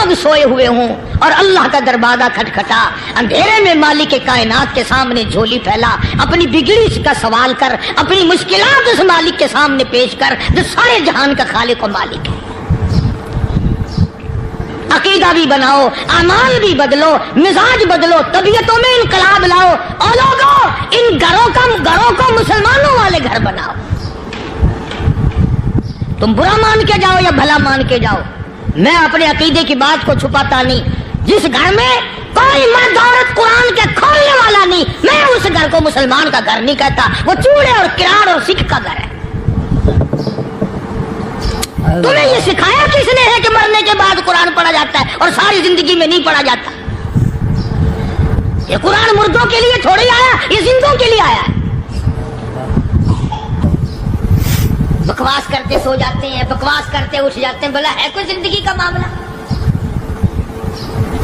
لوگ سوئے ہوئے ہوں اور اللہ کا دروازہ کھٹکھٹا، اندھیرے میں مالک کائنات کے سامنے جھولی پھیلا، اپنی بگڑی کا سوال کر، اپنی مشکلات اس مالک کے سامنے پیش کر جو سارے جہان کا خالق و مالک ہے۔ عقیدہ بھی بناؤ، اعمال بھی بدلو، مزاج بدلو، طبیعتوں میں انقلاب لاؤ، اور لوگوں ان گھروں کو مسلمانوں والے گھر بناؤ۔ تم برا مان کے جاؤ یا بھلا مان کے جاؤ، میں اپنے عقیدے کی بات کو چھپاتا نہیں۔ جس گھر میں کوئی مرد عورت قرآن کے کھولنے والا نہیں، میں اس گھر کو مسلمان کا گھر نہیں کہتا، وہ چوڑے اور کراڑ اور سکھ کا گھر ہے۔ تمہیں یہ سکھایا کس نے ہے کہ مرنے کے بعد قرآن پڑھا جاتا ہے اور ساری زندگی میں نہیں پڑھا جاتا؟ یہ قرآن مردوں کے لیے تھوڑی آیا، یہ زندوں کے لیے آیا ہے۔ بکواس کرتے سو جاتے ہیں، بکواس کرتے اٹھ جاتے ہیں، بلا ہے کوئی زندگی کا معاملہ؟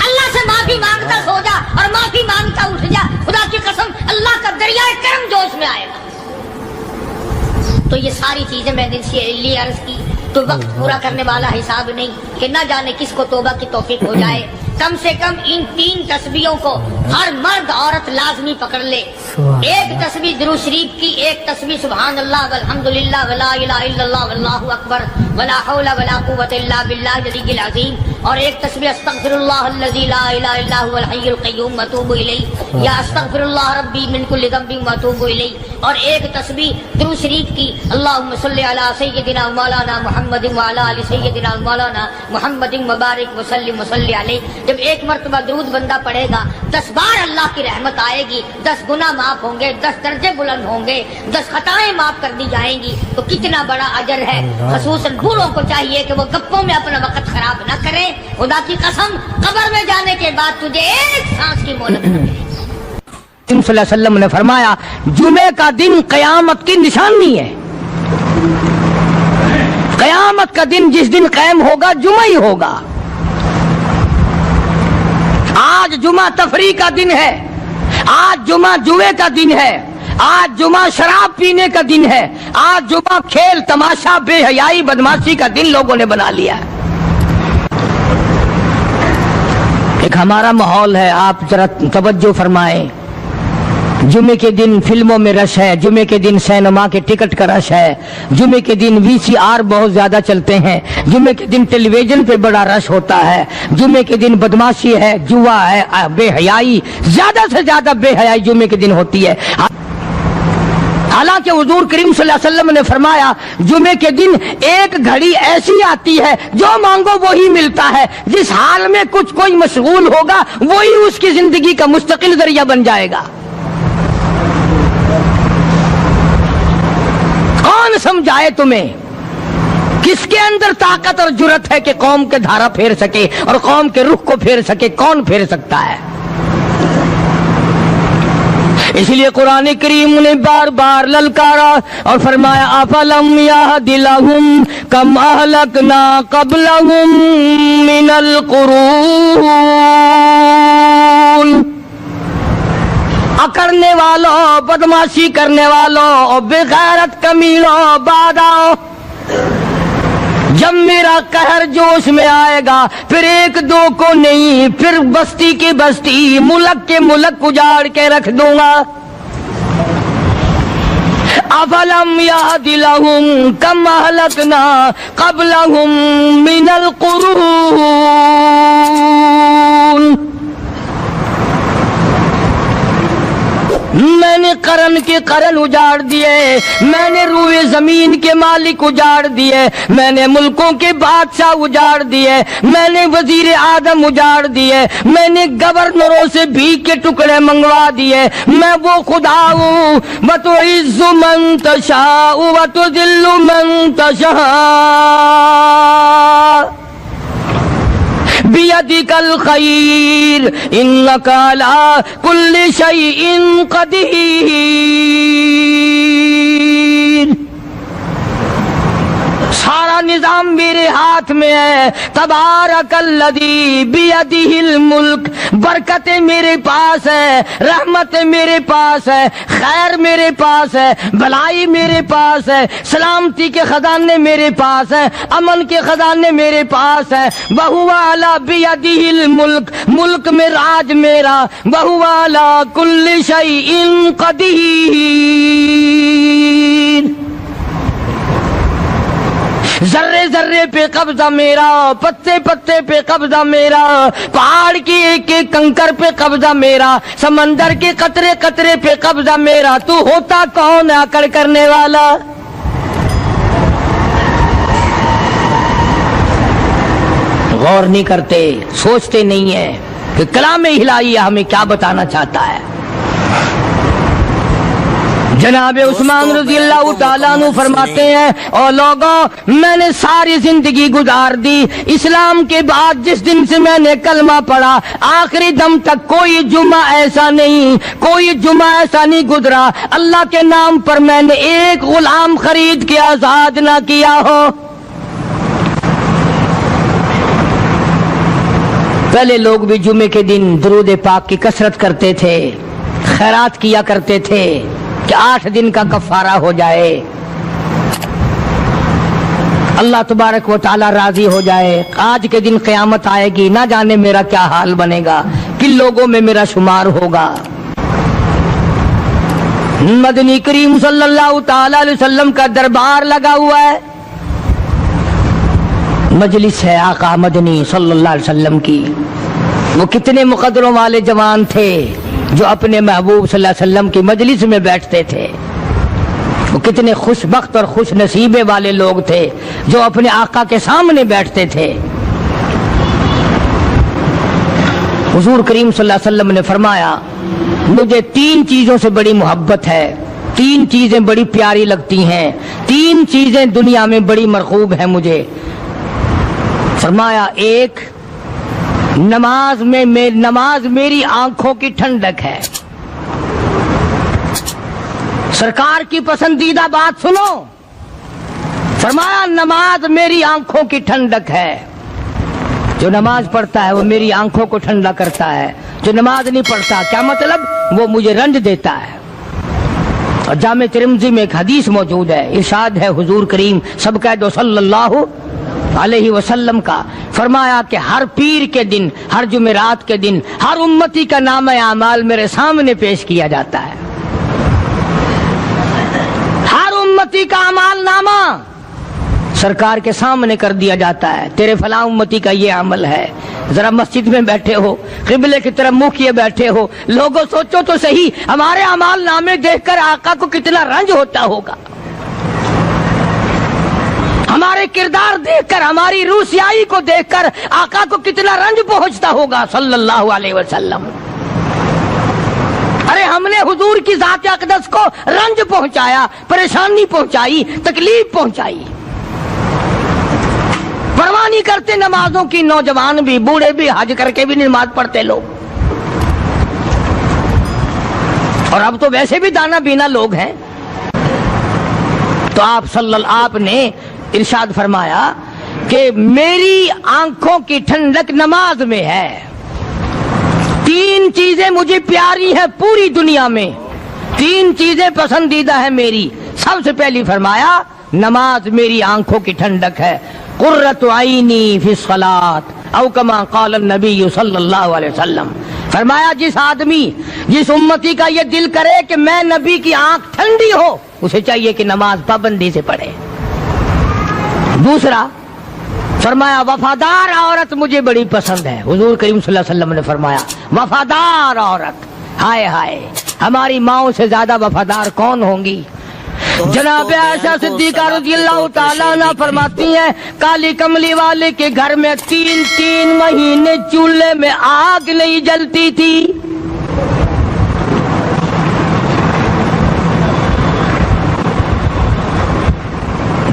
اللہ سے معافی مانگتا سو جا اور معافی مانگتا اٹھ جا، خدا کی قسم اللہ کا دریائے کرم جوش میں آئے گا۔ تو یہ ساری چیزیں میں نے اس لیے عرض کی، تو وقت پورا کرنے والا حساب نہیں کہ نہ جانے کس کو توبہ کی توفیق ہو جائے۔ کم سے کم ان 3 تسبیحوں کو ہر مرد عورت لازمی پکڑ لے۔ ایک تسبیح درود شریف کی، ایک تسبیح سبحان اللہ والحمدللہ ولا الہ الا اللہ واللہ اکبر ولا حول ولا قوت الا باللہ العلی العظیم، اور ایک تسبیح استغفر اللہ الذی لا الہ الا هو الحی القیوم واتوب الیہ، یا استغفر اللہ ربی من کل ذنب واتوب الیہ، اور ایک تسبیح درود شریف کی اللہم صلی علی سیدنا مولانا محمد وعلی آل سیدنا مولانا محمد مبارک وسلم وصلی علیہ۔ جب ایک مرتبہ درود بندہ پڑھے گا 10 بار اللہ کی رحمت آئے گی، 10 گناہ معاف ہوں گے، 10 درجے بلند ہوں گے، 10 خطائیں معاف کر دی جائیں گی۔ تو کتنا بڑا اجر ہے۔ خصوصاً بوڑھوں کو چاہیے کہ وہ گپوں میں اپنا وقت خراب نہ کریں۔ خدا کی قسم قبر میں جانے کے بعد تجھے ایک سانس کی مہلت نہ ملے گی۔ صلی اللہ علیہ وسلم نے فرمایا جمعے کا دن قیامت کی نشانی ہے۔ قیامت کا دن جس دن قائم ہوگا جمعہ ہی ہوگا۔ آج جمعہ تفریح کا دن ہے، آج جمعہ جوئے کا دن ہے، آج جمعہ شراب پینے کا دن ہے، آج جمعہ کھیل تماشا بے حیائی بدماشی کا دن لوگوں نے بنا لیا ہے۔ ایک ہمارا ماحول ہے، آپ ذرا توجہ فرمائیں۔ جمعے کے دن فلموں میں رش ہے، جمعے کے دن سینما کے ٹکٹ کا رش ہے، جمعے کے دن VCR بہت زیادہ چلتے ہیں، جمعے کے دن ٹیلی ویژن پہ بڑا رش ہوتا ہے، جمعے کے دن بدماشی ہے، جوا ہے، بے حیائی، زیادہ سے زیادہ بے حیائی جمعے کے دن ہوتی ہے۔ حالانکہ حضور کریم صلی اللہ علیہ وسلم نے فرمایا جمعے کے دن ایک گھڑی ایسی آتی ہے جو مانگو وہی ملتا ہے، جس حال میں کچھ کوئی مشغول ہوگا وہی اس کی زندگی کا مستقل ذریعہ بن جائے گا۔ کون سمجھائے تمہیں؟ کس کے اندر طاقت اور جرت ہے کہ قوم کے دھارا پھیر سکے اور قوم کے رخ کو پھیر سکے؟ کون پھیر سکتا ہے؟ اس لیے قرآن کریم نے بار بار للکارا اور فرمایا افلم یہد لہم کم اہلکنا قبلہم من القرون۔ اکڑنے والوں، بدماشی کرنے والوں اور بے غیرت کمینوں، باداؤ، جب میرا قہر جوش میں آئے گا پھر 1 2 کو نہیں، پھر بستی کی بستی، ملک کے ملک اجاڑ کے رکھ دوں گا۔ افلم یہد لہم کم اہلکنا قبلہم من القرون۔ میں نے قرن کے قرن اجاڑ دیے، میں نے روئے زمین کے مالک اجاڑ دیے، میں نے ملکوں کے بادشاہ اجاڑ دیے، میں نے وزیر اعظم اجاڑ دیے، میں نے گورنروں سے بھیک کے ٹکڑے منگوا دیے۔ میں وہ خدا ہوں وَتُعِزُّ مَن تَشَاءُ وَتُذِلُّ مَن تَشَاءُ بِيَدِكَ الْخَيْرُ إِنَّكَ عَلَى كُلِّ شَيْءٍ قَدِيرٌ۔ سارا نظام میرے ہاتھ میں ہے. تبارک الذی بیدہ الملک. برکتیں میرے پاس ہے, رحمتیں میرے پاس ہے, خیر میرے پاس ہے, بھلائی میرے پاس ہے, سلامتی کے خزانے میرے پاس ہے, امن کے خزانے میرے پاس ہے. وَهُوَ عَلَى بِيَدِهِ الْمُلْكِ. ملک میں راج میرا. وَهُوَ عَلَى كُلِّ شَيْءٍ قَدِيرٌ. ذرے ذرے پہ قبضہ میرا, پتے پتے پہ قبضہ میرا, پہاڑ کی ایک ایک کنکر پہ قبضہ میرا, سمندر کے قطرے قطرے پہ قبضہ میرا. تو ہوتا کون ہے اکڑ کرنے والا؟ غور نہیں کرتے, سوچتے نہیں ہیں کہ کلام الہی ہمیں کیا بتانا چاہتا ہے. جناب عثمان رضی اللہ تعالیٰ عنہ فرماتے ہیں, اور لوگوں میں نے ساری زندگی گزار دی اسلام کے بعد, جس دن سے میں نے کلمہ پڑھا آخری دم تک کوئی جمعہ ایسا نہیں گزرا اللہ کے نام پر میں نے ایک غلام خرید کے آزاد نہ کیا ہو. پہلے لوگ بھی جمعے کے دن درود پاک کی کثرت کرتے تھے, خیرات کیا کرتے تھے کہ 8 دن کا کفارہ ہو جائے, اللہ تبارک و تعالی راضی ہو جائے. آج کے دن قیامت آئے گی, نہ جانے میرا کیا حال بنے گا, کن لوگوں میں میرا شمار ہوگا. مدنی کریم صلی اللہ تعالی علیہ وسلم کا دربار لگا ہوا ہے, مجلس ہے آقا مدنی صلی اللہ علیہ وسلم کی. وہ کتنے مقدروں والے جوان تھے جو اپنے محبوب صلی اللہ علیہ وسلم کی مجلس میں بیٹھتے تھے. وہ کتنے خوش بخت اور خوش نصیبے والے لوگ تھے جو اپنے آقا کے سامنے بیٹھتے تھے. حضور کریم صلی اللہ علیہ وسلم نے فرمایا, مجھے 3 چیزوں سے بڑی محبت ہے, 3 چیزیں بڑی پیاری لگتی ہیں, 3 چیزیں دنیا میں بڑی مرغوب ہیں مجھے. فرمایا, ایک نماز میری آنکھوں کی ٹھنڈک ہے. سرکار کی پسندیدہ بات سنو, فرمایا نماز میری آنکھوں کی ٹھنڈک ہے. جو نماز پڑھتا ہے وہ میری آنکھوں کو ٹھنڈا کرتا ہے, جو نماز نہیں پڑھتا کیا مطلب, وہ مجھے رنج دیتا ہے. اور جامع ترمذی میں ایک حدیث موجود ہے, ارشاد ہے حضور کریم سب کہہ دو صلی اللہ علیہ وسلم کا, فرمایا کہ ہر پیر کے دن, ہر جمعرات کے دن ہر امتی کا نامہ اعمال میرے سامنے پیش کیا جاتا ہے. ہر امتی کا اعمال نامہ سرکار کے سامنے کر دیا جاتا ہے. تیرے فلاں امتی کا یہ عمل ہے. ذرا مسجد میں بیٹھے ہو, قبلے کی طرف منہ کیے بیٹھے ہو, لوگوں سوچو تو صحیح ہمارے اعمال نامے دیکھ کر آقا کو کتنا رنج ہوتا ہوگا, ہمارے کردار دیکھ کر, ہماری روسیائی کو دیکھ کر آقا کو کتنا رنج پہنچتا ہوگا صلی اللہ علیہ وسلم. ارے ہم نے حضور کی ذات اقدس کو رنج پہنچایا, پریشانی پہنچائی, تکلیف پہنچائی. پرواہ نہیں کرتے نمازوں کی, نوجوان بھی بوڑھے بھی حج کر کے بھی نماز پڑھتے لوگ. اور اب تو ویسے بھی دانا بینا لوگ ہیں. تو آپ نے ارشاد فرمایا کہ میری آنکھوں کی ٹھنڈک نماز میں ہے. 3 چیزیں مجھے پیاری ہیں پوری دنیا میں, 3 چیزیں پسندیدہ ہیں میری. سب سے پہلی فرمایا نماز میری آنکھوں کی ٹھنڈک ہے. قرۃ عینی فی الصلاۃ او کما قال النبی صلی اللہ علیہ وسلم. فرمایا جس امتی کا یہ دل کرے کہ میں نبی کی آنکھ ٹھنڈی ہو, اسے چاہیے کہ نماز پابندی سے پڑھے. دوسرا فرمایا وفادار عورت مجھے بڑی پسند ہے. حضور کریم صلی اللہ علیہ وسلم نے فرمایا وفادار عورت, ہائے ہائے ہماری ماؤں سے زیادہ وفادار کون ہوں گی. جناب عائشہ صدیقہ رضی اللہ تعالیٰ عنہ فرماتی ہیں کالی کملی والے کے گھر میں 3 مہینے چولہے میں آگ نہیں جلتی تھی.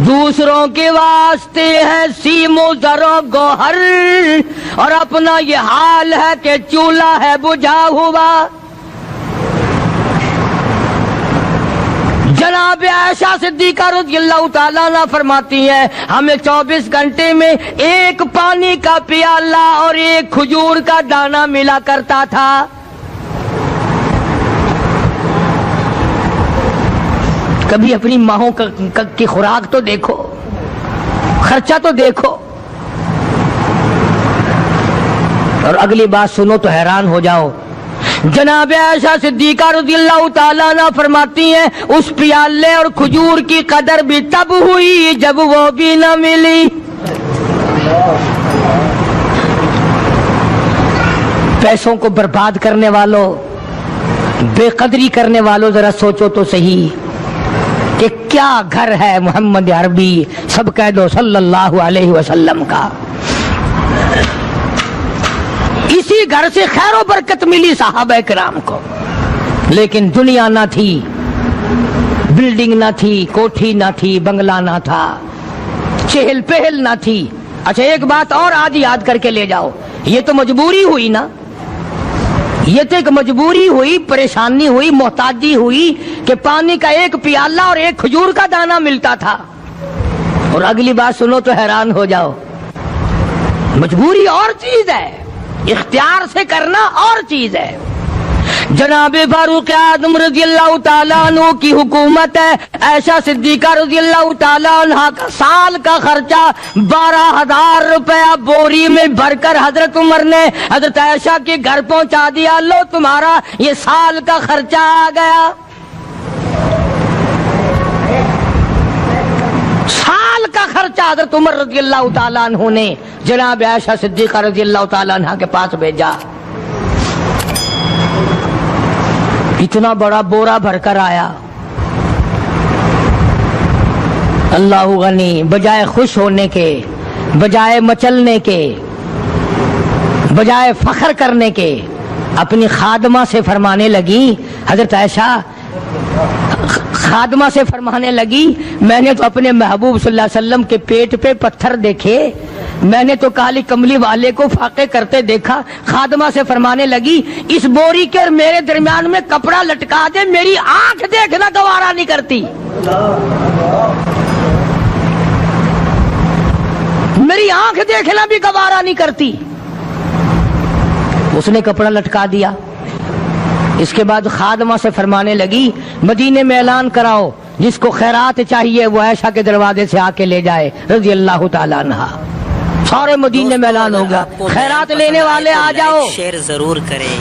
دوسروں کے واسطے ہے سیم و زر و گوہر, اور اپنا یہ حال ہے کہ چولہا ہے بجھا ہوا. جناب جناب عائشہ صدیقہ رضی اللہ تعالیٰ عنہ فرماتی ہیں ہمیں 24 گھنٹے میں ایک پانی کا پیالہ اور ایک کھجور کا دانہ ملا کرتا تھا. کبھی اپنی ماہوں کی خوراک تو دیکھو, خرچہ تو دیکھو. اور اگلی بات سنو تو حیران ہو جاؤ. جناب عائشہ صدیقہ رضی اللہ تعالیٰ عنہ فرماتی ہیں اس پیالے اور کھجور کی قدر بھی تب ہوئی جب وہ بھی نہ ملی. پیسوں کو برباد کرنے والوں, بے قدری کرنے والوں, ذرا سوچو تو صحیح کہ کیا گھر ہے محمد عربی, سب کہہ دو صلی اللہ علیہ وسلم کا. اسی گھر سے خیر و برکت ملی صحابہ کرام کو, لیکن دنیا نہ تھی, بلڈنگ نہ تھی, کوٹھی نہ تھی, بنگلہ نہ تھا, چہل پہل نہ تھی. اچھا ایک بات اور آج یاد کر کے لے جاؤ, یہ تو مجبوری ہوئی نا, یہ تو ایک مجبوری ہوئی, پریشانی ہوئی, محتاجی ہوئی کہ پانی کا ایک پیالہ اور ایک کھجور کا دانہ ملتا تھا. اور اگلی بات سنو تو حیران ہو جاؤ, مجبوری اور چیز ہے, اختیار سے کرنا اور چیز ہے. جناب فاروق اعظم رضی اللہ تعالیٰ عنہ کی حکومت ہے. عائشہ صدیقہ رضی اللہ تعالیٰ عنہ کا سال کا خرچہ 12,000 روپیہ بوری میں بھر کر حضرت عمر نے حضرت عائشہ کے گھر پہنچا دیا. لو تمہارا یہ سال کا خرچہ آ گیا. سال کا خرچہ حضرت عمر رضی اللہ تعالیٰ عنہ نے جناب عائشہ صدیقہ رضی اللہ تعالیٰ عنہ کے پاس بھیجا. اتنا بڑا بورا بھر کر آیا. اللہ غنی, بجائے خوش ہونے کے, بجائے مچلنے کے, بجائے فخر کرنے کے, اپنی خادمہ سے فرمانے لگی, حضرت عائشہ خادمہ سے فرمانے لگی میں نے تو اپنے محبوب صلی اللہ علیہ وسلم کے پیٹ پہ پتھر دیکھے, میں نے تو کالی کملی والے کو فاقے کرتے دیکھا. خادمہ سے فرمانے لگی اس بوری کے اور میرے درمیان میں کپڑا لٹکا دے, میری آنکھ دیکھنا گوارا نہیں کرتی, میری آنکھ دیکھنا بھی گوارا نہیں کرتی. اس نے کپڑا لٹکا دیا. اس کے بعد خادمہ سے فرمانے لگی مدینے میں اعلان کراؤ جس کو خیرات چاہیے وہ عائشہ کے دروازے سے آ کے لے جائے رضی اللہ تعالیٰ عنہ. سارے مدینے میں اعلان ہوگا خیرات لینے والے آ جاؤ. شیئر ضرور کریں.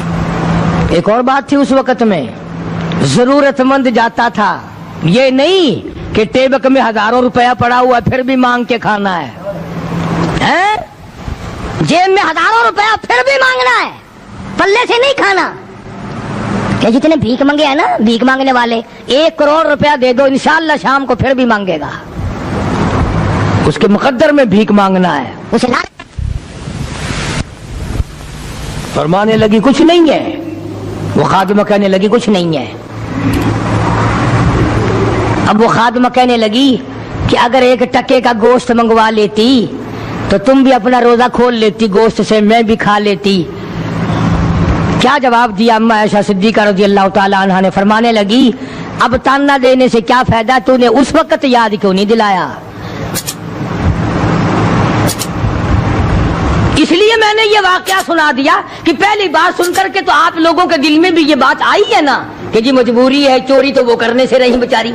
ایک اور بات تھی اس وقت میں, ضرورت مند جاتا تھا, یہ نہیں کہ ٹیبک میں ہزاروں روپیہ پڑا ہوا پھر بھی مانگ کے کھانا ہے, جیب میں ہزاروں روپیہ پھر بھی مانگنا ہے, پلے سے نہیں کھانا. کہ جتنے بھیک مانگے ہیں نا, بھیک مانگنے والے, 1 کروڑ روپیہ دے دو انشاءاللہ شام کو پھر بھی مانگے گا. اس کے مقدر میں بھیک مانگنا ہے. اسے فرمانے لگی کچھ نہیں ہے. وہ خادمہ کہنے لگی کچھ نہیں ہے. اب وہ خادمہ کہنے لگی کہ اگر 1 ٹکے کا گوشت منگوا لیتی تو تم بھی اپنا روزہ کھول لیتی گوشت سے, میں بھی کھا لیتی. کیا جواب دیا اما عائشہ صدیقہ رضی اللہ تعالیٰ عنہ نے؟ فرمانے لگی اب تانا دینے سے کیا فائدہ, تو نے اس وقت یاد کیوں نہیں دلایا؟ اس لیے میں نے یہ واقعہ سنا دیا کہ پہلی بات سن کر کے تو آپ لوگوں کے دل میں بھی یہ بات آئی ہے نا کہ جی مجبوری ہے, چوری تو وہ کرنے سے رہی بیچاری.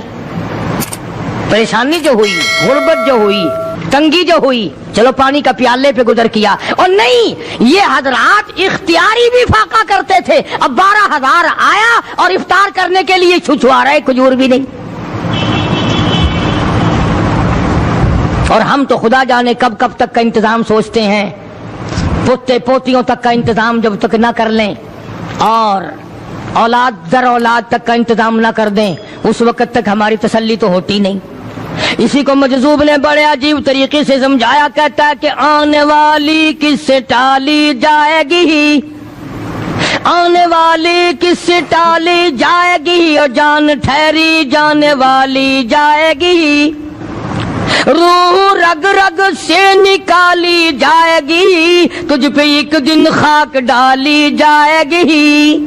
پریشانی جو ہوئی, غربت جو ہوئی, تنگی جو ہوئی, چلو پانی کا پیالے پہ گزر کیا. اور نہیں, یہ حضرات اختیاری بھی فاقہ کرتے تھے. اب 12,000 آیا اور افطار کرنے کے لیے چھچوا رہے, کھجور بھی نہیں. اور ہم تو خدا جانے کب کب تک کا انتظام سوچتے ہیں, پوتے پوتیوں تک کا انتظام جب تک نہ کر لیں اور اولاد در اولاد تک کا انتظام نہ کر دیں اس وقت تک ہماری تسلی تو ہوتی نہیں. اسی کو مجذوب نے بڑے عجیب طریقے سے سمجھایا, کہتا ہے کہ آنے والی کس سے ٹالی جائے گی, آنے والی کس سے ٹالی جائے گی, اور جان ٹھہری جانے والی جائے گی, روح رگ رگ سے نکالی جائے گی, تجھ پہ ایک دن خاک ڈالی جائے گی.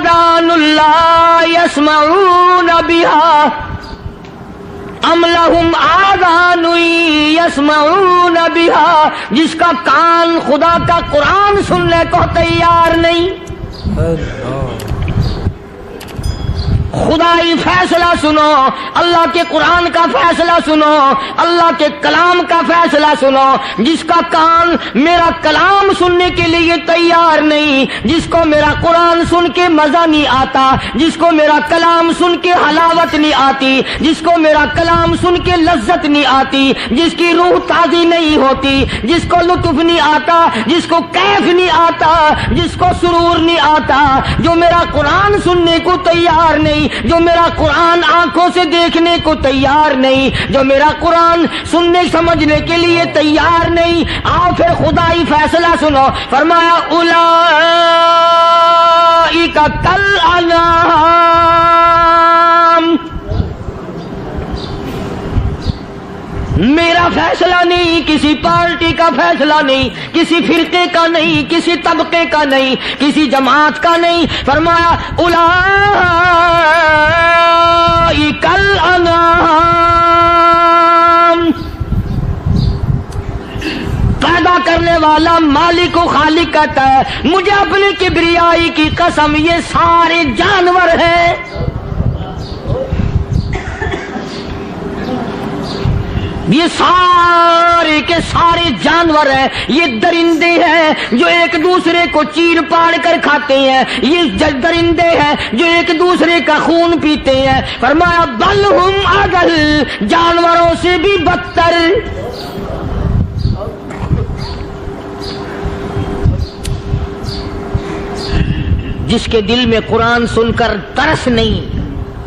آذان لا يسمعون بها ام لہم آذان یسمعون بها، جس کا کان خدا کا قرآن سننے کو تیار نہیں۔ خدائی فیصلہ سنو، اللہ کے قرآن کا فیصلہ سنو، اللہ کے کلام کا فیصلہ سنو۔ جس کا کان میرا کلام سننے کے لیے تیار نہیں، جس کو میرا قرآن سن کے مزہ نہیں آتا، جس کو میرا کلام سن کے حلاوت نہیں آتی، جس کو میرا کلام سن کے لذت نہیں آتی، جس کی روح تازی نہیں ہوتی، جس کو لطف نہیں آتا، جس کو کیف نہیں آتا، جس کو سرور نہیں آتا، جو میرا قرآن سننے کو تیار نہیں، جو میرا قرآن آنکھوں سے دیکھنے کو تیار نہیں، جو میرا قرآن سننے سمجھنے کے لیے تیار نہیں، آؤ پھر خدائی فیصلہ سنو۔ فرمایا اولئک کالانعام، میرا فیصلہ نہیں، کسی پارٹی کا فیصلہ نہیں، کسی فرقے کا نہیں، کسی طبقے کا نہیں، کسی جماعت کا نہیں۔ فرمایا اولئک الانعام، پیدا کرنے والا مالک و خالق کہتا ہے مجھے اپنی کبریائی کی قسم یہ سارے جانور ہیں۔ یہ سارے کے سارے جانور ہیں، یہ درندے ہیں جو ایک دوسرے کو چیر پاڑ کر کھاتے ہیں، یہ درندے ہیں جو ایک دوسرے کا خون پیتے ہیں۔ فرمایا بل ہم اضل، جانوروں سے بھی بدتر۔ جس کے دل میں قرآن سن کر ترس نہیں،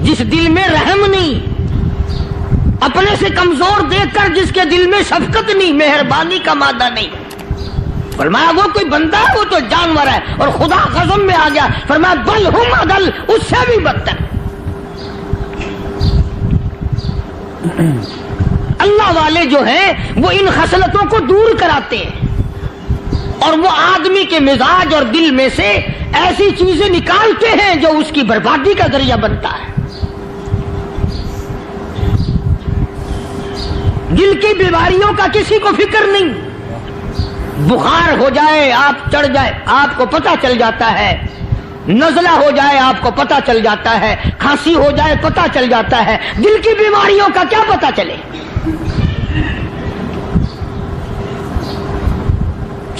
جس دل میں رحم نہیں، اپنے سے کمزور دیکھ کر جس کے دل میں شفقت نہیں، مہربانی کا مادہ نہیں، فرمایا وہ کوئی بندہ ہے، وہ تو جانور ہے۔ اور خدا غضب میں آ گیا، فرمایا بل ہم اضل، اس سے بھی بدتر۔ اللہ والے جو ہیں وہ ان خصلتوں کو دور کراتے ہیں، اور وہ آدمی کے مزاج اور دل میں سے ایسی چیزیں نکالتے ہیں جو اس کی بربادی کا ذریعہ بنتا ہے۔ دل کی بیماریوں کا کسی کو فکر نہیں، بخار ہو جائے آپ چڑھ جائے آپ کو پتہ چل جاتا ہے، نزلہ ہو جائے آپ کو پتہ چل جاتا ہے، کھانسی ہو جائے پتہ چل جاتا ہے، دل کی بیماریوں کا کیا پتہ چلے؟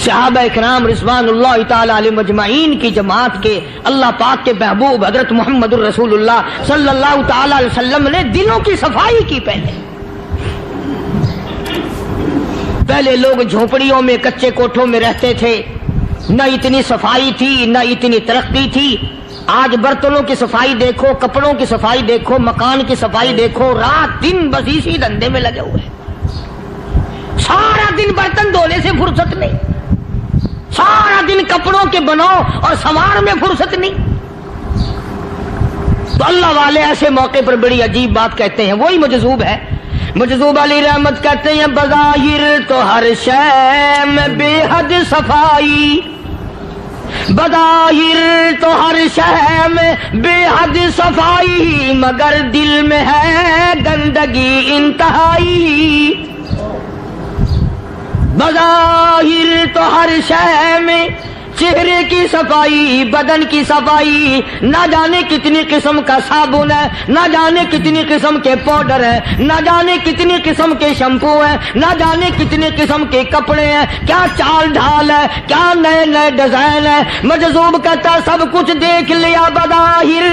صحابہ اکرام رضوان اللہ تعالی علیہم اجمعین کی جماعت کے اللہ پاک کے محبوب حضرت محمد الرسول اللہ صلی اللہ تعالی علیہ وسلم نے دلوں کی صفائی کی۔ پہلے لوگ جھونپڑیوں میں کچے کوٹھوں میں رہتے تھے، نہ اتنی صفائی تھی نہ اتنی ترقی تھی۔ آج برتنوں کی صفائی دیکھو، کپڑوں کی صفائی دیکھو، مکان کی صفائی دیکھو، رات دن بس اسی دھندے میں لگے ہوئے، سارا دن برتن دھونے سے فرصت نہیں، سارا دن کپڑوں کے بناؤ اور سنوار میں فرصت نہیں۔ تو اللہ والے ایسے موقع پر بڑی عجیب بات کہتے ہیں، وہی مجذوب ہے، مجذوب علی رحمت کہتے ہیں بظاہر تو ہر شے میں بے حد صفائی، بظاہر تو ہر شے میں بے حد صفائی، مگر دل میں ہے گندگی انتہائی۔ بظاہر تو ہر شے میں چہرے کی صفائی، بدن کی صفائی، نہ جانے کتنی قسم کا صابن ہے، نہ جانے کتنی قسم کے پاؤڈر ہیں، نہ جانے کتنی قسم کے شیمپو ہیں، نہ جانے کتنی قسم کے کپڑے ہیں، کیا چال ڈھال ہے، کیا نئے نئے ڈیزائن ہے۔ مجذوب کہتا سب کچھ دیکھ لیا، بظاہر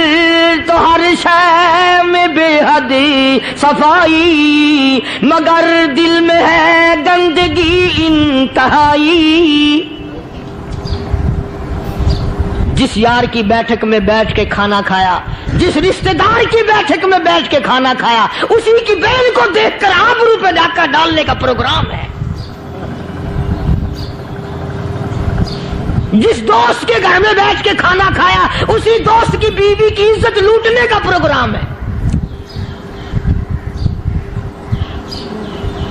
تو ہر شے میں بے حد صفائی، مگر دل میں ہے گندگی انتہائی۔ جس یار کی بیٹھک میں بیٹھ کے کھانا کھایا، جس رشتہ دار کی بیٹھک میں بیٹھ کے کھانا کھایا، اسی کی بہن کو دیکھ کر آبرو پہ ڈاکہ ڈالنے کا پروگرام ہے۔ جس دوست کے گھر میں بیٹھ کے کھانا کھایا، اسی دوست کی بیوی کی عزت لوٹنے کا پروگرام ہے۔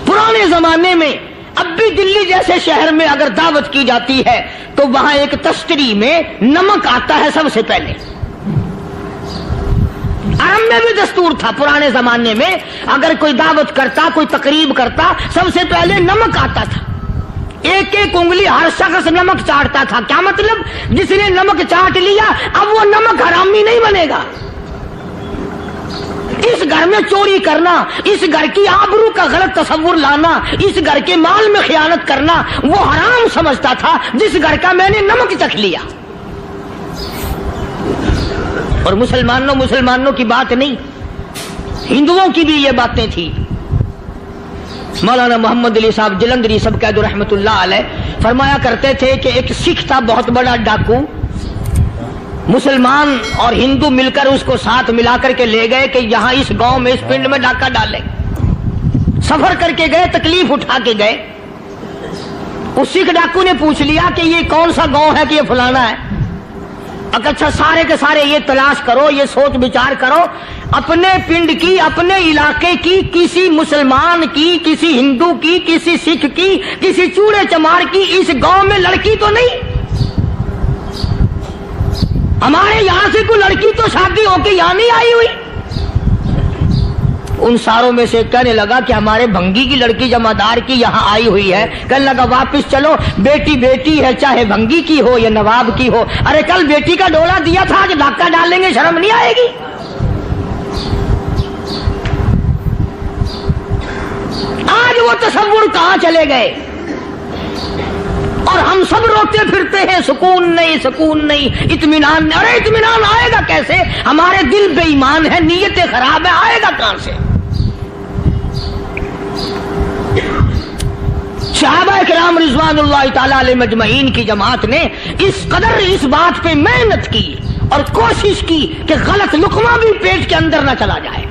پرانے زمانے میں اب بھی دلی جیسے شہر میں اگر دعوت کی جاتی ہے تو وہاں ایک تشتری میں نمک آتا ہے سب سے پہلے، عرب میں بھی دستور تھا پرانے زمانے میں، اگر کوئی دعوت کرتا، کوئی تقریب کرتا، سب سے پہلے نمک آتا تھا، ایک ایک انگلی ہر شخص نمک چاٹتا تھا. کیا مطلب؟ جس نے نمک چاٹ لیا اب وہ نمک حرامی نہیں بنے گا. اس گھر میں چوری کرنا، اس گھر کی آبرو کا غلط تصور لانا، اس گھر کے مال میں خیانت کرنا وہ حرام سمجھتا تھا جس گھر کا میں نے نمک چکھ لیا. اور مسلمانوں کی بات نہیں، ہندوؤں کی بھی یہ باتیں تھی. مولانا محمد علی صاحب جلندری سب قید رحمت اللہ علیہ فرمایا کرتے تھے کہ ایک سکھ تھا بہت بڑا ڈاکو، مسلمان اور ہندو مل کر اس کو ساتھ ملا کر کے لے گئے کہ یہاں اس گاؤں میں اس پنڈ میں ڈاکہ ڈالے. سفر کر کے گئے، تکلیف اٹھا کے گئے. اس سکھ ڈاکو نے پوچھ لیا کہ یہ کون سا گاؤں ہے کہ یہ فلانا ہے. اچھا سارے کے سارے یہ تلاش کرو، یہ سوچ بچار کرو، اپنے پنڈ کی، اپنے علاقے کی، کسی مسلمان کی، کسی ہندو کی، کسی سکھ کی، کسی چوڑے چمار کی اس گاؤں میں لڑکی تو نہیں؟ ہمارے یہاں سے کوئی لڑکی تو شادی ہو کے یہاں نہیں آئی ہوئی. ان ساروں میں سے کہنے لگا کہ ہمارے بھنگی کی لڑکی جمعدار کی یہاں آئی ہوئی ہے. کہنے لگا واپس چلو، بیٹی بیٹی ہے چاہے بھنگی کی ہو یا نواب کی ہو. ارے کل بیٹی کا ڈولا دیا تھا، آج ڈاکہ ڈالیں گے، شرم نہیں آئے گی؟ آج وہ تصور کہاں چلے گئے؟ اور ہم سب روتے پھرتے ہیں سکون نہیں، سکون نہیں، اطمینان نہیں. ارے اطمینان آئے گا کیسے؟ ہمارے دل بے ایمان ہے، نیتیں خراب ہے، آئے گا کہاں سے؟ صحابہ کرام رضوان اللہ تعالی علیہ مجمعین کی جماعت نے اس قدر اس بات پہ محنت کی اور کوشش کی کہ غلط لقمہ بھی پیٹ کے اندر نہ چلا جائے.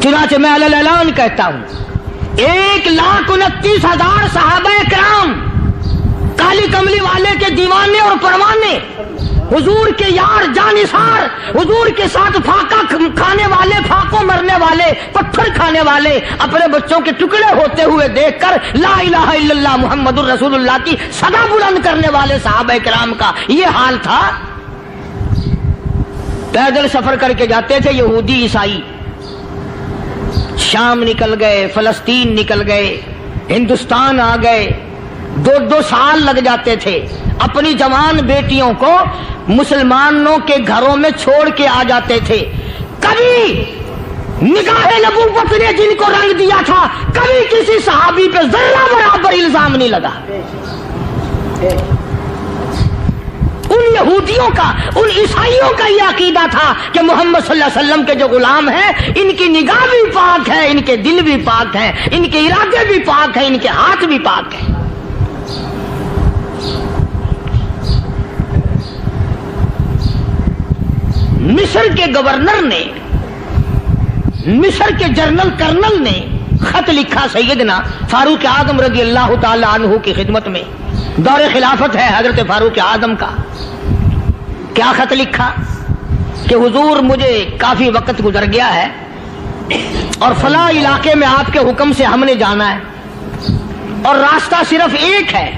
چنانچہ میں علی الاعلان کہتا ہوں 1,29,000 صحابہ کرام، کالی کملی والے کے دیوانے اور پروانے، حضور کے یار جانثار، حضور کے ساتھ فاقہ کھانے والے، فاقوں مرنے والے، پتھر کھانے والے، اپنے بچوں کے ٹکڑے ہوتے ہوئے دیکھ کر لا الہ الا اللہ محمد الرسول اللہ کی صدا بلند کرنے والے صحابہ کرام کا یہ حال تھا. پیدل سفر کر کے جاتے تھے یہودی عیسائی، شام نکل گئے، فلسطین نکل گئے، ہندوستان آ گئے، 2 سال لگ جاتے تھے. اپنی جوان بیٹیوں کو مسلمانوں کے گھروں میں چھوڑ کے آ جاتے تھے. کبھی نگاہ نبوت نے جن کو رنگ دیا تھا، کبھی کسی صحابی پہ ذرہ برابر الزام نہیں لگا. ان یہودیوں کا، ان عیسائیوں کا یہ عقیدہ تھا کہ محمد صلی اللہ علیہ وسلم کے جو غلام ہیں ان کی نگاہ بھی پاک ہے، ان کے دل بھی پاک ہیں، ان کے ارادے بھی پاک ہیں، ان کے ہاتھ بھی پاک ہیں. مصر کے گورنر نے، مصر کے جنرل کرنل نے خط لکھا سیدنا فاروق اعظم رضی اللہ تعالی عنہ کی خدمت میں. دور خلافت ہے حضرت فاروق اعظم کا. کیا خط لکھا کہ حضور مجھے کافی وقت گزر گیا ہے اور فلاں علاقے میں آپ کے حکم سے ہم نے جانا ہے اور راستہ صرف ایک ہے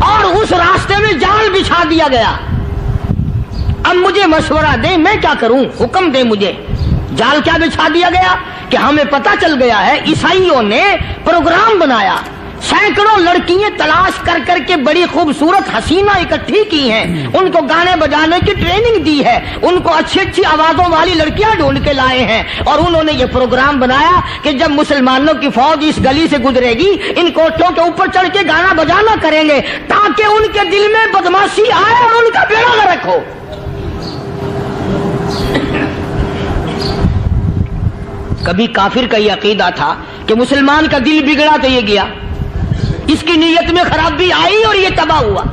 اور اس راستے میں جال بچھا دیا گیا. اب مجھے مشورہ دیں میں کیا کروں، حکم دیں مجھے. جال کیا بچھا دیا گیا کہ ہمیں پتہ چل گیا ہے عیسائیوں نے پروگرام بنایا، سینکڑوں لڑکیاں تلاش کر کر کے بڑی خوبصورت حسینہ اکٹھی کی ہیں، ان کو گانے بجانے کی ٹریننگ دی ہے، ان کو اچھی اچھی آوازوں والی لڑکیاں ڈھونڈ کے لائے ہیں اور انہوں نے یہ پروگرام بنایا کہ جب مسلمانوں کی فوج اس گلی سے گزرے گی ان کوٹھوں کے اوپر چڑھ کے گانا بجانا کریں گے تاکہ ان کے دل میں بدماشی آئے اور ان کا بیڑا نہ رکھو. کبھی کافر کا یہ عقیدہ تھا کہ مسلمان کا دل بگڑا تو یہ گیا، اس کی نیت میں خرابی آئی اور یہ تباہ ہوا.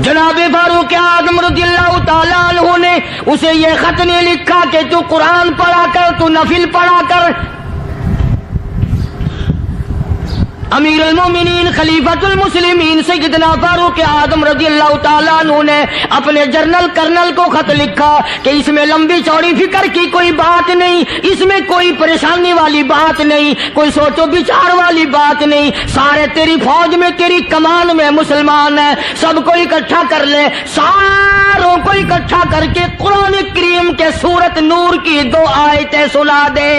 جناب فاروق اعظم رضی اللہ تعالیٰ عنہ نے اسے یہ خط نہیں لکھا کہ تو قرآن پڑھا کر، تو نفل پڑھا کر. امیر المومنین خلیفۃ المسلمین سیدنا فاروق اعظم رضی اللہ تعالیٰ عنہ نے اپنے جنرل کرنل کو خط لکھا کہ اس میں لمبی چوڑی فکر کی کوئی بات نہیں، اس میں کوئی پریشانی والی بات نہیں، کوئی سوچ و بچار والی بات نہیں، سارے تیری فوج میں تیری کمان میں مسلمان ہیں، سب کو اکٹھا کر لے، ساروں کو اکٹھا کر کے قرآن کریم کے سورت نور کی 2 آیتیں سنا دے۔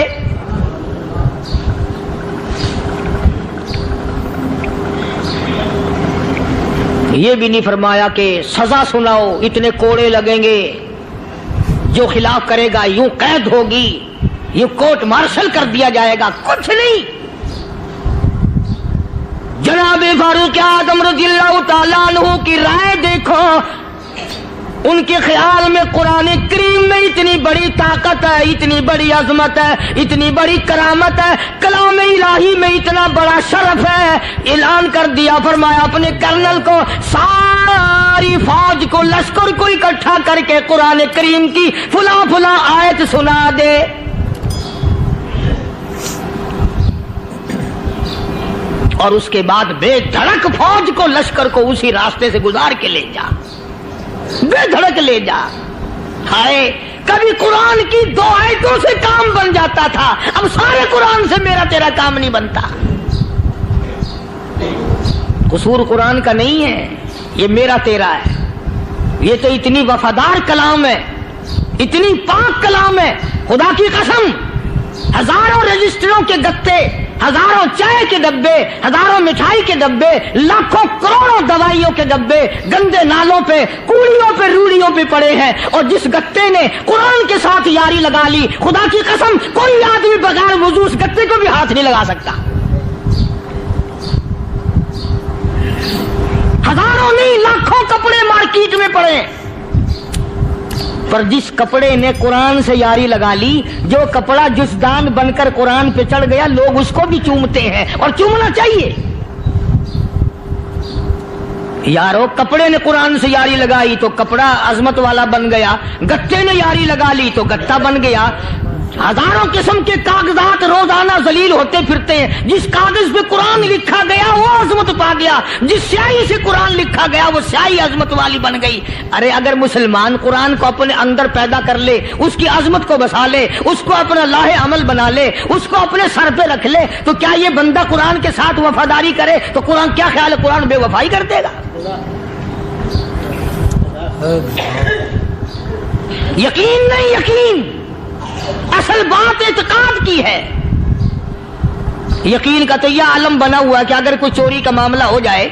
یہ بھی نہیں فرمایا کہ سزا سناؤ، اتنے کوڑے لگیں گے، جو خلاف کرے گا یوں قید ہوگی، یوں کورٹ مارشل کر دیا جائے گا، کچھ نہیں۔ جناب فاروق اعظم رضی اللہ تعالیٰ عنہ کی رائے دیکھو، ان کے خیال میں قرآن کریم میں اتنی بڑی طاقت ہے، اتنی بڑی عظمت ہے، اتنی بڑی کرامت ہے، کلام الہی میں اتنا بڑا شرف ہے، اعلان کر دیا، فرمایا اپنے کرنل کو ساری فوج کو لشکر کو اکٹھا کر کے قرآن کریم کی فلاں فلاں آیت سنا دے۔ اور اس کے بعد بے دھڑک فوج کو لشکر کو اسی راستے سے گزار کے لے جا، بے دھڑک لے جا۔ ہائے کبھی قرآن کی 2 آیتوں سے کام بن جاتا تھا، اب سارے قرآن سے میرا تیرا کام نہیں بنتا۔ قصور قرآن کا نہیں ہے، یہ میرا تیرا ہے، یہ تو اتنی وفادار کلام ہے، اتنی پاک کلام ہے، خدا کی قسم ہزاروں رجسٹروں کے گتے، ہزاروں چائے کے ڈبے، ہزاروں مٹھائی کے ڈبے، لاکھوں کروڑوں دوائیوں کے ڈبے گندے نالوں پہ، کوڑیوں پہ، روڑیوں پہ پڑے ہیں، اور جس گتے نے قرآن کے ساتھ یاری لگا لی، خدا کی قسم کوئی آدمی بغیر وضو اس گتے کو بھی ہاتھ نہیں لگا سکتا۔ ہزاروں نہیں لاکھوں کپڑے مارکیٹ میں پڑے، پر جس کپڑے نے قرآن سے یاری لگا لی، جو کپڑا جسدان بن کر قرآن پہ چڑھ گیا، لوگ اس کو بھی چومتے ہیں، اور چومنا چاہیے۔ یارو کپڑے نے قرآن سے یاری لگائی تو کپڑا عظمت والا بن گیا، گتے نے یاری لگا لی تو گتا بن گیا۔ ہزاروں قسم کے کاغذات روزانہ ذلیل ہوتے پھرتے ہیں، جس کاغذ پہ قرآن لکھا گیا وہ عظمت پا گیا، جس سیاہی سے قرآن لکھا گیا وہ سیاہی عظمت والی بن گئی۔ ارے اگر مسلمان قرآن کو اپنے اندر پیدا کر لے، اس کی عظمت کو بسا لے، اس کو اپنا لاہ عمل بنا لے، اس کو اپنے سر پہ رکھ لے، تو کیا یہ بندہ قرآن کے ساتھ وفاداری کرے تو قرآن کیا خیال ہے قرآن بے وفائی کر دے گا؟ یقین نہیں، یقین اصل بات اعتقاد کی ہے۔ یقین کا تو یہ عالم بنا ہوا ہے کہ اگر کوئی چوری کا معاملہ ہو جائے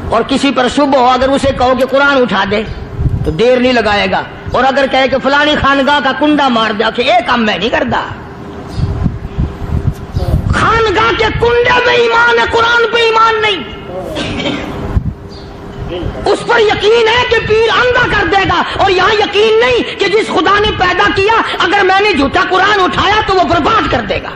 اور کسی پر شبہ ہو، اگر اسے کہو کہ قرآن اٹھا دے تو دیر نہیں لگائے گا، اور اگر کہے کہ فلانی خانگاہ کا کنڈا مار دیا کہ یہ کام میں نہیں کرتا۔ خانگاہ کے کنڈے پہ ایمان ہے، قرآن پہ ایمان نہیں۔ اس پر یقین ہے کہ پیر اندھا کر دے گا، اور یہاں یقین نہیں کہ جس خدا نے پیدا کیا اگر میں نے جھوٹا قرآن اٹھایا تو وہ برباد کر دے گا۔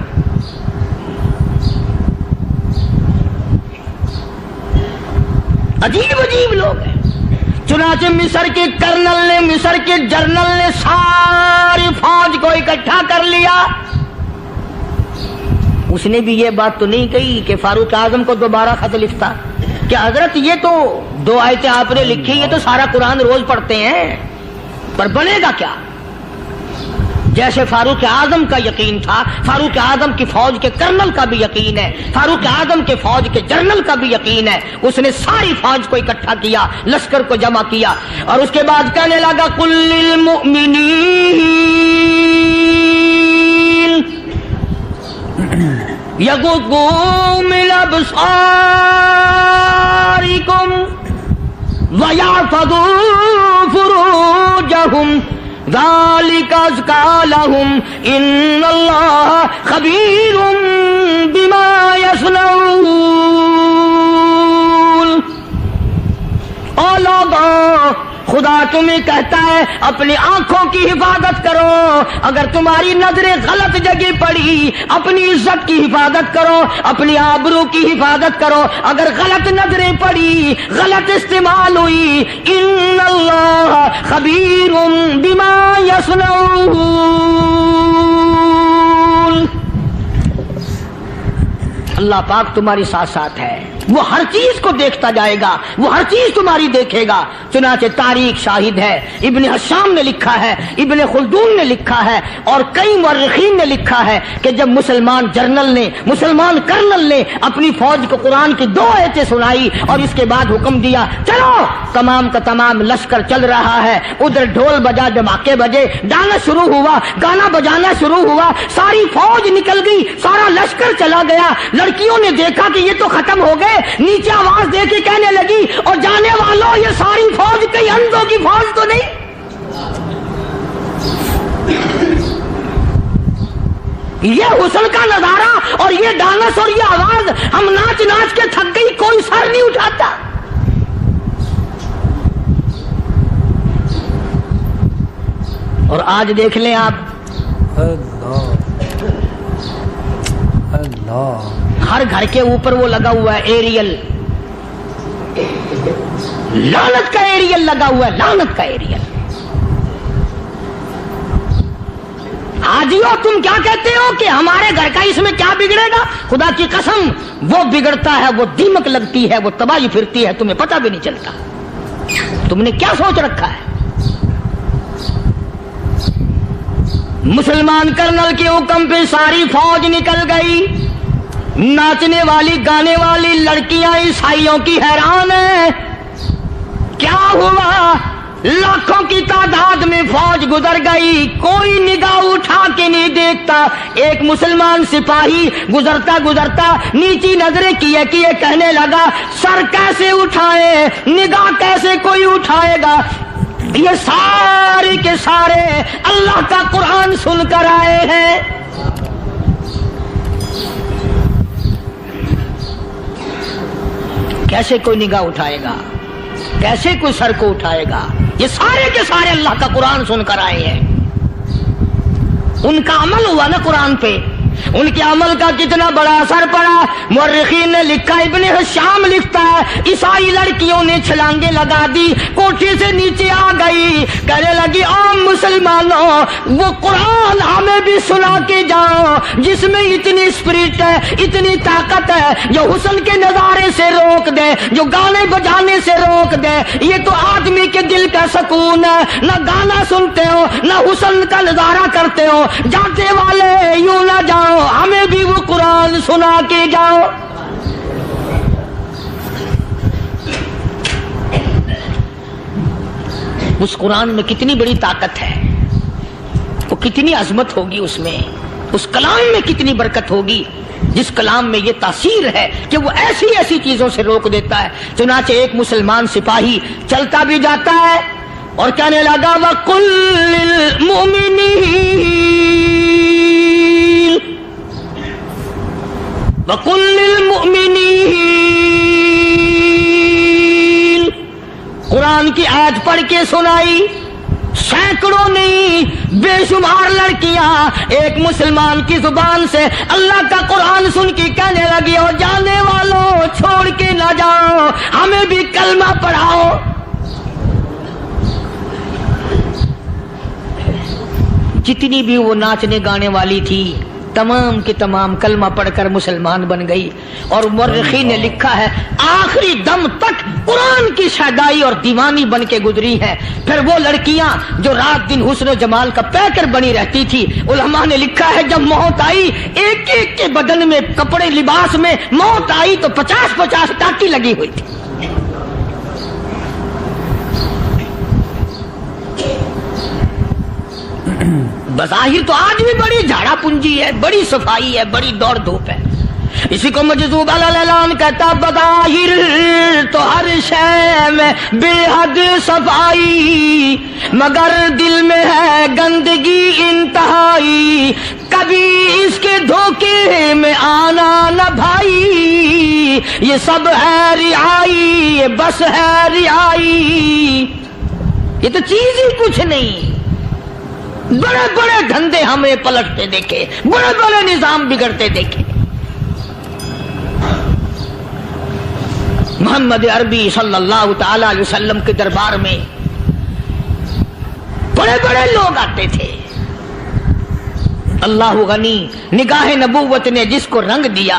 عجیب عجیب لوگ ہیں۔ چنانچہ مصر کے کرنل نے، مصر کے جنرل نے ساری فوج کو اکٹھا کر لیا۔ اس نے بھی یہ بات تو نہیں کہی کہ فاروق اعظم کو دوبارہ خط لکھتا کہ حضرت یہ تو 2 آیتیں آپ نے لکھی، یہ تو سارا قرآن روز پڑھتے ہیں، پر بنے گا کیا؟ جیسے فاروق اعظم کا یقین تھا، فاروق اعظم کی فوج کے کرنل کا بھی یقین ہے، فاروق اعظم کے فوج کے جنرل کا بھی یقین ہے۔ اس نے ساری فوج کو اکٹھا کیا، لشکر کو جمع کیا، اور اس کے بعد کہنے لگا قل للمؤمنین یغضوا من ابصارکم ویحفظوا فروجہم ذالک ازکی لہم ان اللہ خبیر بما یصنعون۔ او لوگو، خدا تمہیں کہتا ہے اپنی آنکھوں کی حفاظت کرو، اگر تمہاری نظریں غلط جگہ پڑی اپنی عزت کی حفاظت کرو، اپنی آبرو کی حفاظت کرو، اگر غلط نظریں پڑی، غلط استعمال ہوئی، ان اللہ خبیر بما یصنعون۔ اللہ پاک تمہاری ساتھ ساتھ ہے، وہ ہر چیز کو دیکھتا جائے گا، وہ ہر چیز تمہاری دیکھے گا۔ چنانچہ تاریخ شاہد ہے، ابن حشام نے لکھا ہے، ابن خلدون نے لکھا ہے، اور کئی مورخین نے لکھا ہے کہ جب مسلمان کرنل نے اپنی فوج کو قرآن کی 2 آیتیں سنائی اور اس کے بعد حکم دیا چلو، تمام کا تمام لشکر چل رہا ہے، ادھر ڈھول بجا، دھماکے بجے، گانا شروع ہوا، گانا بجانا شروع ہوا، ساری فوج نکل گئی، سارا لشکر چلا گیا۔ لڑکیوں نے دیکھا کہ یہ تو ختم ہو گئے، نیچے آواز دے کے کہنے لگی اور جانے والوں یہ ساری فوج کئی اندھوں کی فوج تو نہیں؟ یہ حسن کا نظارہ اور یہ ڈانس اور یہ آواز، ہم ناچ ناچ کے تھک گئی، کوئی سر نہیں اٹھاتا۔ اور آج دیکھ لیں آپ، ہر گھر کے اوپر وہ لگا ہوا ہے ایریل، لعنت کا ایریل لگا ہوا ہے، لعنت کا ایریل۔ حاجیو تم کیا کہتے ہو کہ ہمارے گھر کا اس میں کیا بگڑے گا؟ خدا کی قسم وہ بگڑتا ہے، وہ دیمک لگتی ہے، وہ تباہی پھرتی ہے، تمہیں پتہ بھی نہیں چلتا۔ تم نے کیا سوچ رکھا ہے؟ مسلمان کرنل کے حکم پہ ساری فوج نکل گئی، ناچنے والی گانے والی لڑکیاں عیسائیوں کی حیران ہیں، کیا ہوا؟ لاکھوں کی تعداد میں فوج گزر گئی، کوئی نگاہ اٹھا کے نہیں دیکھتا۔ ایک مسلمان سپاہی گزرتا گزرتا نیچی نظریں کیے کہنے لگا سر کیسے اٹھائے، نگاہ کیسے کوئی اٹھائے گا؟ یہ سارے کے سارے اللہ کا قرآن سن کر آئے ہیں۔ کیسے کوئی نگاہ اٹھائے گا؟ کیسے کوئی سر کو اٹھائے گا؟ یہ سارے کے سارے اللہ کا قرآن سن کر آئے ہیں۔ ان کا عمل ہوا نا قرآن پہ، ان کے عمل کا کتنا بڑا اثر پڑا۔ مورخین نے لکھا، ابن حشام لکھتا ہے عیسائی لڑکیوں نے چھلانگے لگا دی، کوٹھی سے نیچے آ گئی، کہنے لگی عام مسلمانوں وہ قرآن ہمیں بھی سنا کے جاؤ جس میں اتنی اسپرٹ ہے، اتنی طاقت ہے، جو حسن کے نظارے سے روک دے، جو گانے بجانے سے روک دے۔ یہ تو آدمی کے دل کا سکون ہے، نہ گانا سنتے ہو نہ حسن کا نظارہ کرتے ہو، جاتے والے یوں نہ جاؤ، ہمیں بھی وہ قرآن سنا کے جاؤ۔ اس قرآن میں کتنی بڑی طاقت ہے، وہ کتنی عظمت ہوگی، اس میں اس کلام میں کتنی برکت ہوگی، جس کلام میں یہ تاثیر ہے کہ وہ ایسی ایسی چیزوں سے روک دیتا ہے۔ چنانچہ ایک مسلمان سپاہی چلتا بھی جاتا ہے اور کہنے لگا وَقُلْ لِلْمُؤْمِنِينَ وَقُلْ لِلْمُؤْمِنِينَ، قرآن کی آیت پڑھ کے سنائی، سینکڑوں نہیں بے شمار لڑکیاں ایک مسلمان کی زبان سے اللہ کا قرآن سن کے کہنے لگی اور جانے والوں چھوڑ کے نہ جاؤ، ہمیں بھی کلمہ پڑھاؤ۔ جتنی بھی وہ ناچنے گانے والی تھی تمام کی تمام کلمہ پڑھ کر مسلمان بن گئی۔ اور مورخین نے لکھا ہے آخری دم تک قرآن کی شیدائی اور دیوانی بن کے گزری ہے۔ پھر وہ لڑکیاں جو رات دن حسن و جمال کا پیکر بنی رہتی تھی، علماء نے لکھا ہے جب موت آئی ایک ایک کے بدن میں کپڑے لباس میں موت آئی تو 50-50 ٹاٹی لگی ہوئی تھی۔ بظاہر تو آج بھی بڑی جھاڑا پنجی ہے، بڑی صفائی ہے، بڑی دوڑ دھوپ ہے۔ اسی کو مجذوب الاعلان کہتا بظاہر تو ہر شے میں بے حد صفائی، مگر دل میں ہے گندگی انتہائی، کبھی اس کے دھوکے میں آنا نہ بھائی، یہ سب ہے رعائی، یہ بس ہے رعائی، یہ تو چیز ہی کچھ نہیں۔ بڑے بڑے دھندے ہمیں پلٹتے دیکھے، بڑے بڑے نظام بگڑتے دیکھے۔ محمد عربی صلی اللہ تعالی علیہ وسلم کے دربار میں بڑے بڑے لوگ آتے تھے۔ اللہ غنی، نگاہ نبوت نے جس کو رنگ دیا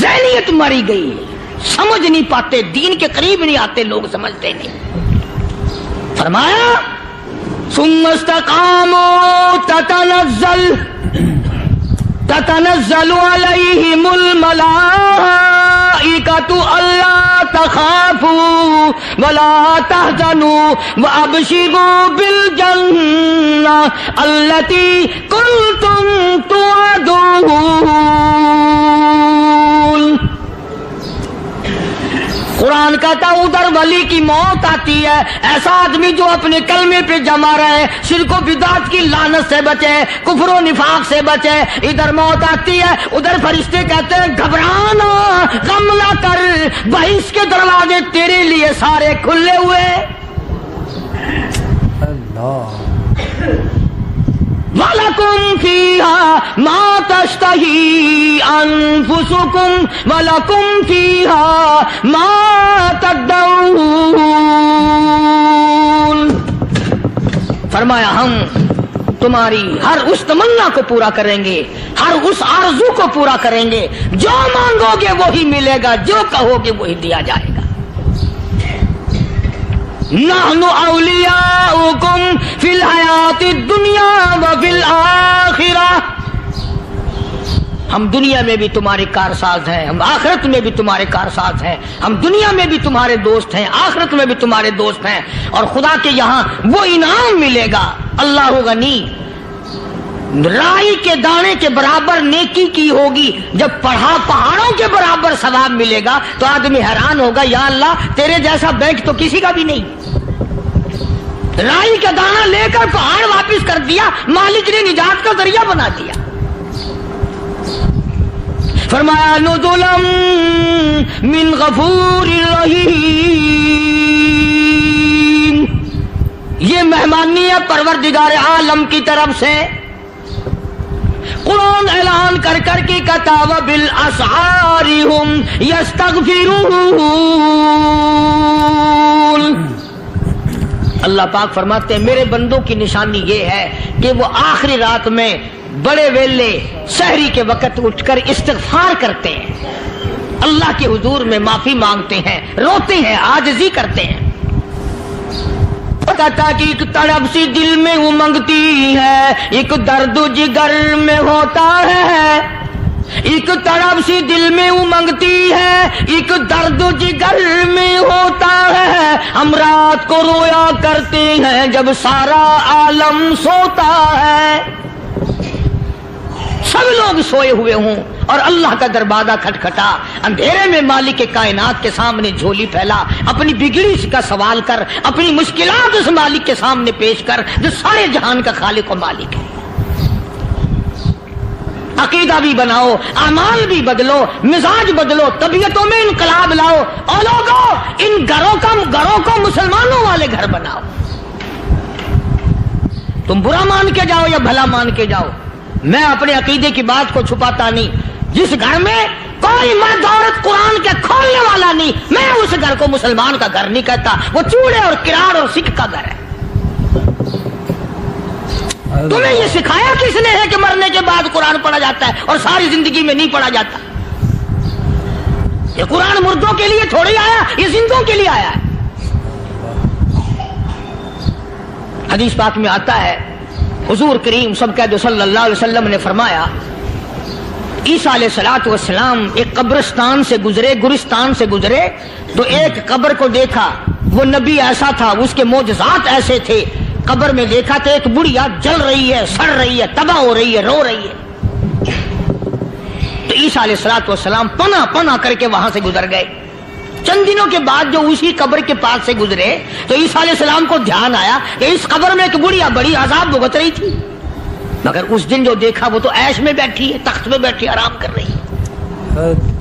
ذہنیت ماری گئی, سمجھ نہیں پاتے, دین کے قریب نہیں آتے لوگ, سمجھتے نہیں. فرمایا ثم استقاموا تتنزل علیہم الملائکۃ الا تخافوا ولا تحزنوا وابشروا بالجنہ التی کنتم توعدون. قرآن کہتا ہے ادھر ولی کی موت آتی ہے, ایسا آدمی جو اپنے کلمے پہ جمع رہے, شرک و بدعت کی لعنت سے بچے, کفر و نفاق سے بچے. ادھر موت آتی ہے, ادھر فرشتے کہتے ہیں گھبرانا, غم نہ کر, بہشت کے دروازے تیرے لیے سارے کھلے ہوئے. اللہ وَلَكُمْ فِيهَا مَا تَشْتَهِي أَنفُسُكُمْ وَلَكُمْ فِيهَا مَا تَدَّعُونَ. فرمایا ہم تمہاری ہر اس تمنا کو پورا کریں گے, ہر اس آرزو کو پورا کریں گے. جو مانگو گے وہی ملے گا, جو کہو گے وہی دیا جائے گا. نحن اولیاؤکم فی الحیات الدنیا وفی الآخرہ. ہم دنیا میں بھی تمہارے کارساز ہیں, ہم آخرت میں بھی تمہارے کارساز ہیں. ہم دنیا میں بھی تمہارے دوست ہیں, آخرت میں بھی تمہارے دوست ہیں. اور خدا کے یہاں وہ انعام ملے گا. اللہ غنی, رائی کے دانے کے برابر نیکی کی ہوگی, جب پہاڑوں کے برابر ثواب ملے گا تو آدمی حیران ہوگا, یا اللہ تیرے جیسا بینک تو کسی کا بھی نہیں. رائی کا دانہ لے کر پہاڑ واپس کر دیا, مالک نے نجات کا ذریعہ بنا دیا. فرمایا نزلا من غفور رحیم. یہ مہمانی ہے پروردگار عالم کی طرف سے. قرآن اعلان کر کر کے کہتا وبالاسحار هم یستغفرون. اللہ پاک فرماتے ہیں میرے بندوں کی نشانی یہ ہے کہ وہ آخری رات میں بڑے ویلے سحری کے وقت اٹھ کر استغفار کرتے ہیں, اللہ کے حضور میں معافی مانگتے ہیں, روتے ہیں, عاجزی کرتے ہیں. کہتا کہ ایک تڑپ سی دل میں امنگتی ہے, ایک درد جگر میں ہوتا ہے. ایک تڑپ سی دل میں امنگتی ہے, ایک درد جگر میں ہوتا ہے. ہم رات کو رویا کرتے ہیں جب سارا عالم سوتا ہے. سب لوگ سوئے ہوئے ہوں اور اللہ کا دروازہ کھٹکھٹا, اندھیرے میں مالک کائنات کے سامنے جھولی پھیلا, اپنی بگڑی کا سوال کر, اپنی مشکلات اس مالک کے سامنے پیش کر جو سارے جہان کا خالق و مالک ہے. عقیدہ بھی بناؤ, اعمال بھی بدلو, مزاج بدلو, طبیعتوں میں انقلاب لاؤ. اور لوگوں ان گھروں کو مسلمانوں والے گھر بناؤ. تم برا مان کے جاؤ یا بھلا مان کے جاؤ, میں اپنے عقیدے کی بات کو چھپاتا نہیں. جس گھر میں کوئی مرد عورت قرآن کے کھولنے والا نہیں, میں اس گھر کو مسلمان کا گھر نہیں کہتا, وہ چوڑے اور کراڑ اور سکھ کا گھر ہے. تمہیں یہ سکھایا کس نے ہے کہ مرنے کے بعد قرآن پڑھا جاتا ہے اور ساری زندگی میں نہیں پڑھا جاتا؟ یہ قرآن مردوں کے لیے تھوڑی آیا, یہ زندوں کے لیے آیا ہے. حدیث پاک میں آتا ہے حضور کریم سب کہہ دو صلی اللہ علیہ وسلم نے فرمایا عیسیٰ علیہ الصلوۃ والسلام ایک قبرستان سے گزرے, گورستان سے گزرے تو ایک قبر کو دیکھا. وہ نبی ایسا تھا, اس کے معجزات ایسے تھے. قبر میں دیکھا تو ایک بڑھیا جل رہی ہے, سڑ رہی ہے, تباہ ہو رہی ہے, رو رہی ہے. تو عیسیٰ علیہ الصلوۃ والسلام پناہ کر کے وہاں سے گزر گئے. چند دنوں کے بعد جو اسی قبر کے پاس سے گزرے تو عیسیٰ علیہ السلام کو دھیان آیا کہ اس قبر میں ایک بڑھیا بڑی عذاب بھگت رہی تھی, مگر اس دن جو دیکھا وہ تو عیش میں بیٹھی ہے, تخت میں بیٹھی آرام کر رہی ہے.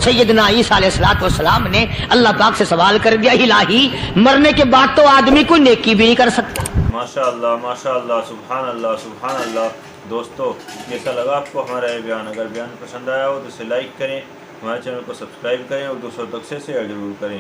سیدنا عیسیٰ علیہ الصلوۃ والسلام نے اللہ پاک سے سوال کر دیا, الہی مرنے کے بعد تو آدمی کوئی نیکی بھی نہیں کر سکتا. ماشاءاللہ ماشاءاللہ, سبحان اللہ سبحان اللہ. دوستو کیسا لگا آپ کو ہمارا یہ بیان؟ اگر بیان پسند آیا ہو تو اسے لائک کریں, ہمارے چینل کو سبسکرائب کریں اور دوسروں تک سے شیئر ضرور کریں.